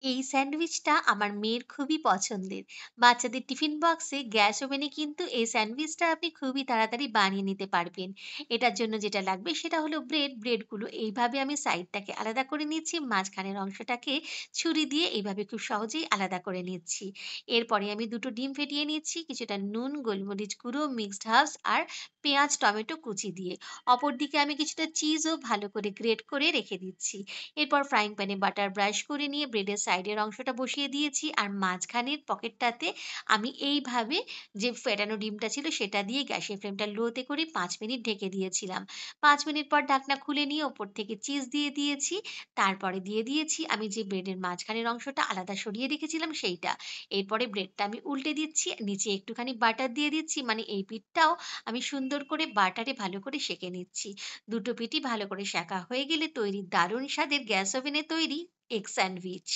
এই স্যান্ডউইচটা আমার মেয়ের খুবই পছন্দের। বাচ্চাদের টিফিন বক্সে গ্যাস ওভেনে কিন্তু এই স্যান্ডউইচটা আপনি খুবই তাড়াতাড়ি বানিয়ে নিতে পারবেন। এটার জন্য যেটা লাগবে সেটা হলো ব্রেড। ব্রেডগুলো এইভাবে আমি সাইডটাকে আলাদা করে নিচ্ছি, মাঝখানের অংশটাকে ছুরি দিয়ে এইভাবে খুব সহজেই আলাদা করে নিচ্ছি। এরপরে আমি ২ টো ডিম ফেটিয়ে নিচ্ছি, কিছুটা নুন, গোলমরিচ গুঁড়ো, মিক্সড হার্বস আর পেঁয়াজ, টমেটো কুচি দিয়ে। অপরদিকে আমি কিছুটা চিজও ভালো করে গ্রেট করে রেখে দিচ্ছি। এরপর ফ্রাইং প্যানে বাটার ব্রাশ করে নিয়ে ব্রেডের সাইডের অংশটা বসিয়ে দিয়েছি আর মাঝখানের পকেটটাতে আমি এইভাবে যে ফেটানো ডিমটা ছিল সেটা দিয়ে গ্যাসের ফ্লেমটা লোতে করে ৫ মিনিট ঢেকে দিয়েছিলাম। ৫ মিনিট পর ঢাকনা খুলে নিয়ে ওপর থেকে চিজ দিয়ে দিয়েছি। তারপরে দিয়ে দিয়েছি আমি যে ব্রেডের মাঝখানের অংশটা আলাদা সরিয়ে রেখেছিলাম সেইটা। এরপরে ব্রেডটা আমি উল্টে দিচ্ছি, নিচে একটুখানি বাটার দিয়ে দিচ্ছি, মানে এই পিঠটাও আমি সুন্দর করে বাটারে ভালো করে সেঁকে নিচ্ছি। দুটো পিঠই ভালো করে সেঁকা হয়ে গেলে তৈরি দারুণ স্বাদের গ্যাস ওভেনে তৈরি এগ স্যান্ডউইচ।